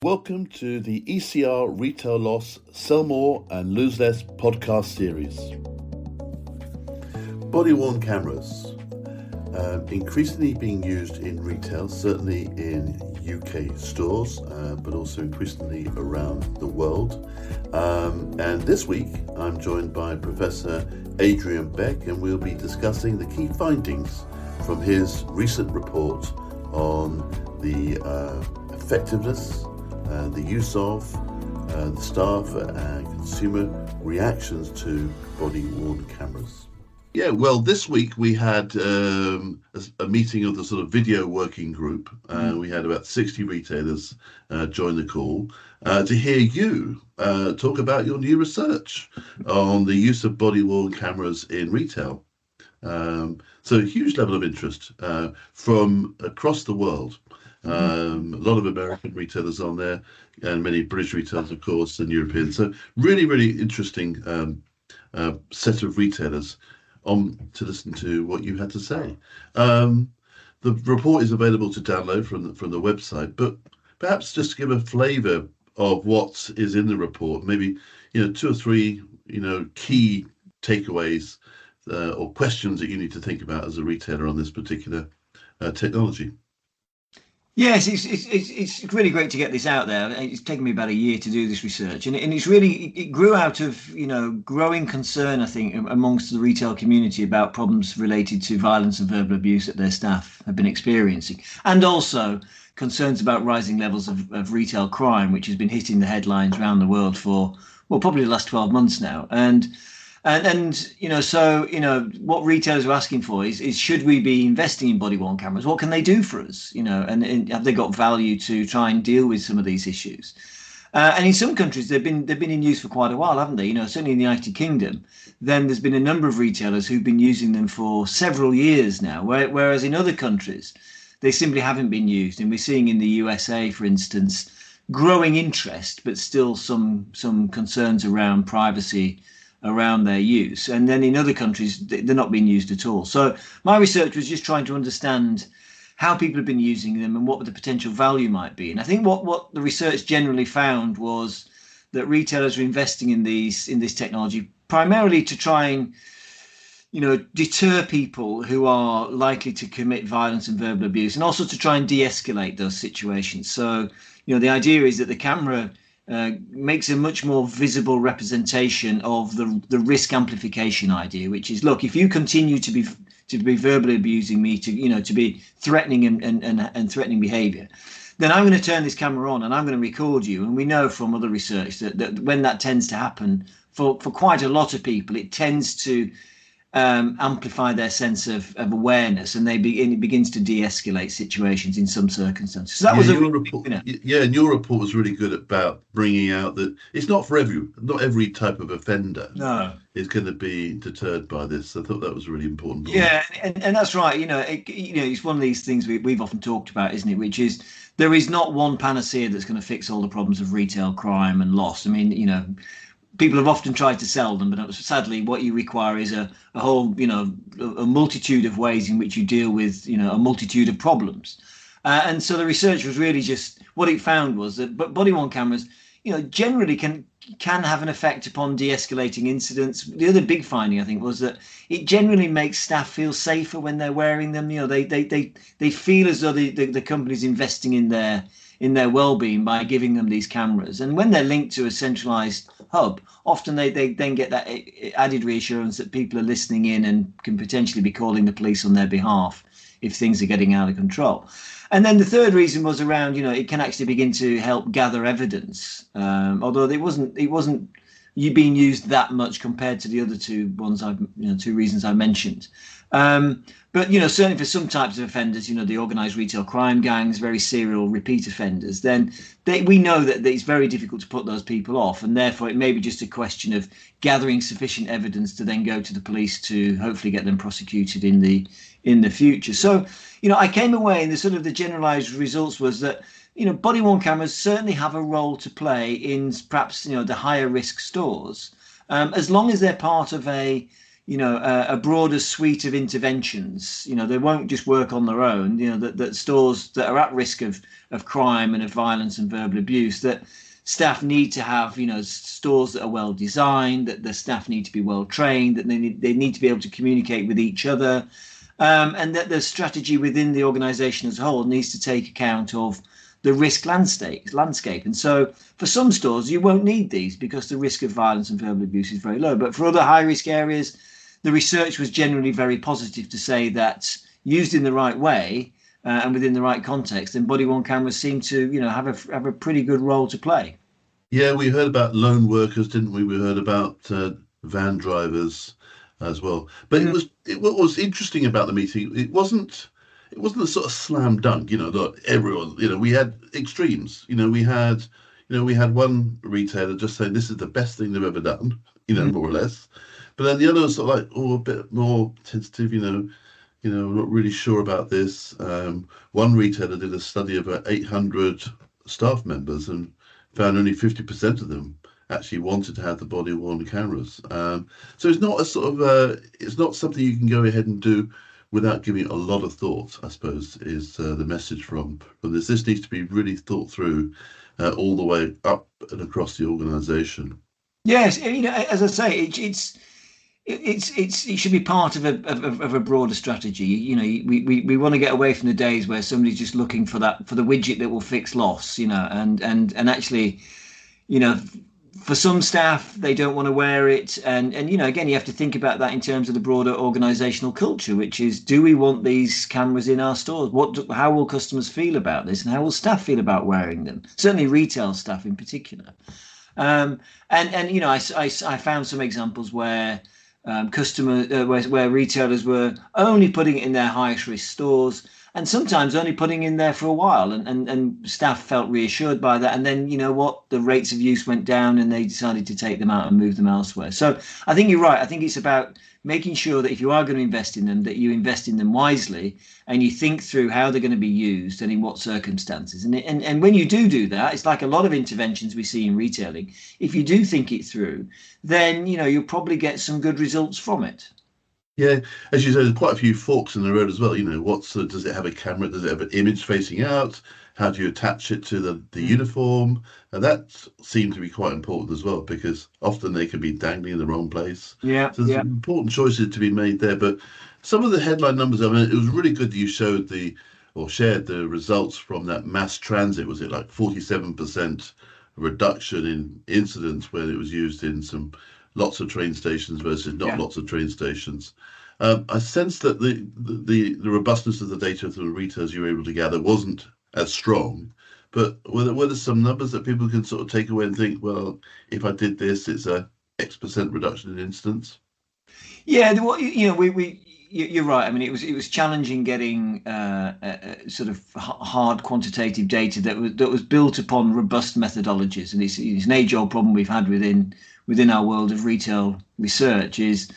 Welcome to the ECR Retail Loss, Sell More and Lose Less podcast series. Bodyworn cameras, increasingly being used in retail, certainly in UK stores, but also increasingly around the world. And this week I'm joined by Professor Adrian Beck, and we'll be discussing the key findings from his recent report on the effectiveness, the use of, the staff and consumer reactions to body-worn cameras. Yeah, well, this week we had a meeting of the sort of video working group. We had about 60 retailers join the call to hear you talk about your new research on the use of body-worn cameras in retail. So a huge level of interest from across the world. A lot of American retailers on there, and many British retailers, of course, and European. So really, really interesting set of retailers on to listen to what you had to say. The report is available to download from the website, but perhaps just to give a flavour of what is in the report, maybe two or three key takeaways or questions that you need to think about as a retailer on this particular technology. Yes, it's really great to get this out there. It's taken me about a year to do this research, and it grew out of growing concern, I think, amongst the retail community about problems related to violence and verbal abuse that their staff have been experiencing, and also concerns about rising levels of retail crime, which has been hitting the headlines around the world for probably the last 12 months now. And what retailers are asking for is should we be investing in body-worn cameras? What can they do for us? And have they got value to try and deal with some of these issues? And in some countries, they've been in use for quite a while, haven't they? Certainly in the United Kingdom, then there's been a number of retailers who've been using them for several years now, whereas in other countries, they simply haven't been used. And we're seeing in the USA, for instance, growing interest, but still some concerns around privacy around their use. And then in other countries, they're not being used at all. So my research was just trying to understand how people have been using them and what the potential value might be. And I think what the research generally found was that retailers are investing in this technology primarily to try and deter people who are likely to commit violence and verbal abuse, and also to try and de-escalate those situations. So the idea is that the camera makes a much more visible representation of the risk amplification idea, which is, look, if you continue to be verbally abusing me, to be threatening and threatening behaviour, then I'm going to turn this camera on and I'm going to record you. And we know from other research that when that tends to happen for quite a lot of people, it tends to amplify their sense of awareness, and it begins to de-escalate situations in some circumstances. So that was your report. Yeah, and your report was really good about bringing out that it's not every type of offender. No, is going to be deterred by this. I thought that was a really important point. Yeah, and that's right. It's one of these things we've often talked about, isn't it? Which is there is not one panacea that's going to fix all the problems of retail crime and loss. I mean, people have often tried to sell them, but sadly, what you require is a whole, a multitude of ways in which you deal with, a multitude of problems. And so the research was really just what it found was that body-worn cameras, generally can have an effect upon de-escalating incidents. The other big finding, I think, was that it generally makes staff feel safer when they're wearing them. They feel as though the company's investing in their well-being by giving them these cameras. And when they're linked to a centralized hub, often they then get that added reassurance that people are listening in and can potentially be calling the police on their behalf if things are getting out of control. And then the third reason was around, it can actually begin to help gather evidence, although it wasn't being used that much compared to the other two reasons I mentioned. But certainly for some types of offenders, the organised retail crime gangs, very serial repeat offenders, then we know that it's very difficult to put those people off, and therefore it may be just a question of gathering sufficient evidence to then go to the police to hopefully get them prosecuted in the future. So I came away, and the generalised results was that body-worn cameras certainly have a role to play in perhaps the higher risk stores, as long as they're part of a a broader suite of interventions. They won't just work on their own. That stores that are at risk of crime and of violence and verbal abuse, that staff need to have, stores that are well designed, that the staff need to be well trained, that they need to be able to communicate with each other, and that the strategy within the organisation as a whole needs to take account of the risk landscape. And so for some stores, you won't need these because the risk of violence and verbal abuse is very low. But for other high risk areas, the research was generally very positive to say that used in the right way and within the right context, then body-worn cameras seem to, have a pretty good role to play. Yeah, we heard about lone workers, didn't we? We heard about van drivers as well. But what was interesting about the meeting, it wasn't a sort of slam dunk, that everyone, we had extremes. We had one retailer just saying this is the best thing they've ever done, more or less. But then the other was sort of like, a bit more tentative, I'm not really sure about this. One retailer did a study of 800 staff members and found only 50% of them actually wanted to have the body-worn cameras. So it's not it's not something you can go ahead and do without giving it a lot of thought, I suppose, is the message from this. This needs to be really thought through all the way up and across the organisation. Yes, as I say, it should be part of a broader strategy. We want to get away from the days where somebody's just looking for the widget that will fix loss. And actually, for some staff, they don't want to wear it. And again, you have to think about that in terms of the broader organizational culture, which is, do we want these cameras in our stores? How will customers feel about this? And how will staff feel about wearing them? Certainly retail staff in particular. I found some examples where where retailers were only putting it in their highest risk stores, and sometimes only putting in there for a while, and staff felt reassured by that. And then, the rates of use went down and they decided to take them out and move them elsewhere. So I think you're right. I think it's about making sure that if you are going to invest in them, that you invest in them wisely and you think through how they're going to be used and in what circumstances. And when you do that, it's like a lot of interventions we see in retailing. If you do think it through, then, you'll probably get some good results from it. Yeah, as you said, there's quite a few forks in the road as well. Does it have a camera? Does it have an image facing out? How do you attach it to the uniform? And that seemed to be quite important as well, because often they can be dangling in the wrong place. Yeah, so there's important choices to be made there. But some of the headline numbers, it was really good that you showed shared the results from that mass transit. Was it like 47% reduction in incidents when it was used in lots of train stations versus not lots of train stations? I sense that the robustness of the data from the retailers you were able to gather wasn't as strong, but were there some numbers that people can sort of take away and think, well, if I did this, it's a X% reduction in incidents? Yeah, you're right. It was challenging getting sort of hard quantitative data that was built upon robust methodologies, and it's an age-old problem we've had within our world of retail research is,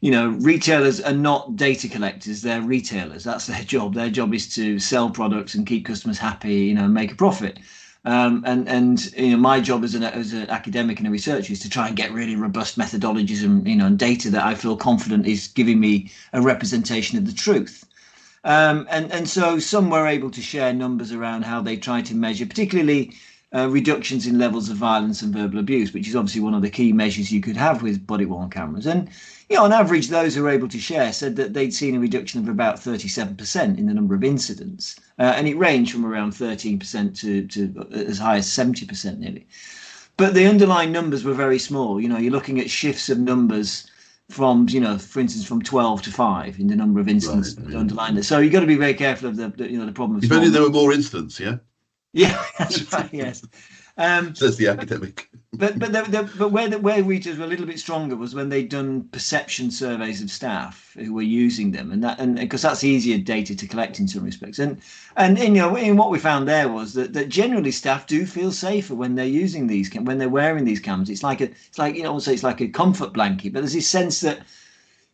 retailers are not data collectors, they're retailers. That's their job. Their job is to sell products and keep customers happy, and make a profit. My job as an academic and a researcher is to try and get really robust methodologies and data that I feel confident is giving me a representation of the truth. And so some were able to share numbers around how they try to measure, particularly reductions in levels of violence and verbal abuse, which is obviously one of the key measures you could have with body-worn cameras. And on average, those who were able to share said that they'd seen a reduction of about 37% in the number of incidents, and it ranged from around 13% to as high as 70% nearly. But the underlying numbers were very small. You're looking at shifts of numbers from, for instance, from 12 to 5 in the number of incidents underlying it. So you've got to be very careful of the problem of. If only there were more incidents, yeah. Yeah, that's right. Yes. Says the academic. But where retailers were a little bit stronger was when they'd done perception surveys of staff who were using them, and because that's easier data to collect in some respects. And what we found there was that generally staff do feel safer when they're using when they're wearing these cameras. It's like a comfort blanket, but there's this sense that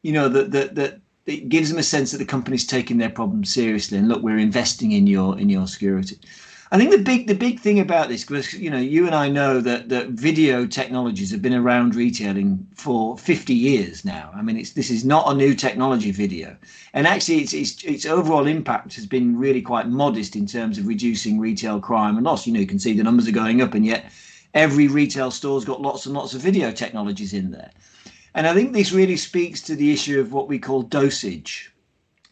that it gives them a sense that the company's taking their problems seriously, and look, we're investing in your security. I think the big thing about this, because you and I know that video technologies have been around retailing for 50 years now. I mean, this is not a new technology, video, and actually its overall impact has been really quite modest in terms of reducing retail crime and loss. You can see the numbers are going up, and yet every retail store's got lots and lots of video technologies in there. And I think this really speaks to the issue of what we call dosage,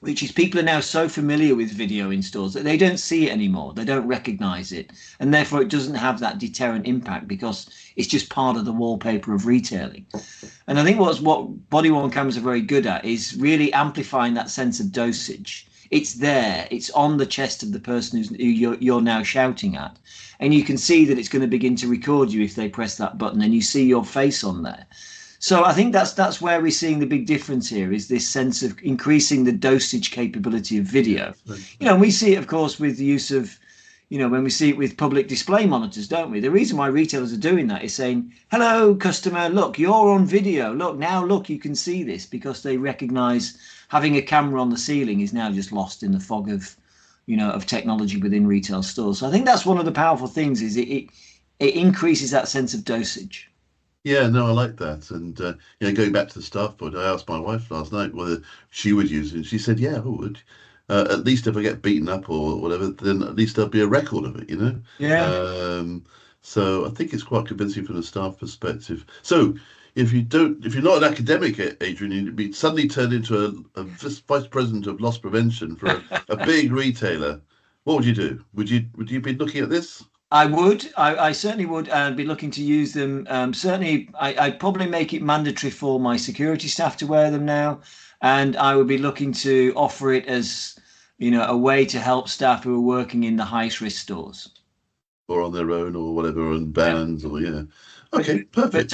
which is people are now so familiar with video in stores that they don't see it anymore. They don't recognize it. And therefore, it doesn't have that deterrent impact because it's just part of the wallpaper of retailing. And I think what body-worn cameras are very good at is really amplifying that sense of dosage. It's there. It's on the chest of the person who you're now shouting at. And you can see that it's going to begin to record you if they press that button, and you see your face on there. So I think that's where we're seeing the big difference here, is this sense of increasing the dosage capability of video. And we see it, of course, with the use of, when we see it with public display monitors, don't we? The reason why retailers are doing that is saying, hello, customer, look, you're on video. Look, you can see this, because they recognize having a camera on the ceiling is now just lost in the fog of, of technology within retail stores. So I think that's one of the powerful things, is it increases that sense of dosage. Yeah, no, I like that. And, going back to the staff point, I asked my wife last night whether she would use it. She said, yeah, I would. At least if I get beaten up or whatever, then at least there'll be a record of it, Yeah. So I think it's quite convincing from the staff perspective. So if you're not an academic, Adrian, you'd be suddenly turned into a vice president of loss prevention for a big retailer. What would you do? Would you be looking at this? I would. I certainly would, and be looking to use them. Certainly, I'd probably make it mandatory for my security staff to wear them now, and I would be looking to offer it as, a way to help staff who are working in the highest risk stores, or on their own, or whatever, on bands, or yeah. Okay, perfect.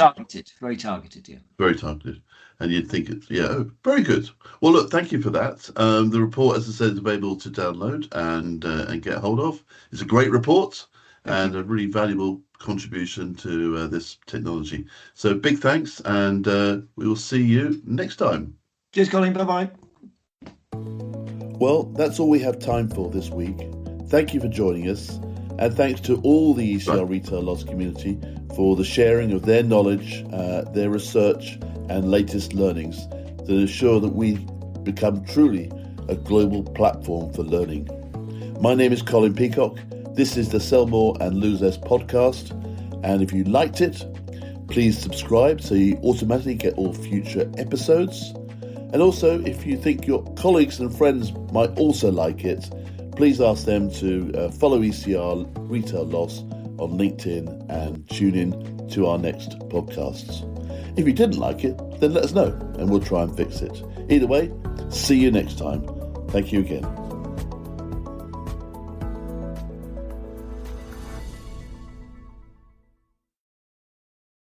Very targeted, yeah. Very targeted. And you'd think it's, very good. Well, look, thank you for that. The report, as I said, is available to download and get hold of. It's a great report. And a really valuable contribution to this technology. So big thanks, and we will see you next time. Cheers, Colin. Bye-bye. Well, that's all we have time for this week. Thank you for joining us, and thanks to all the ECR retail loss community for the sharing of their knowledge, their research, and latest learnings that ensure that we become truly a global platform for learning. My name is Colin Peacock. This is the Sell More and Lose Less podcast, and if you liked it, please subscribe so you automatically get all future episodes. And also, if you think your colleagues and friends might also like it, please ask them to follow ECR Retail Loss on LinkedIn and tune in to our next podcasts. If you didn't like it, then let us know and we'll try and fix it. Either way, see you next time. Thank you again.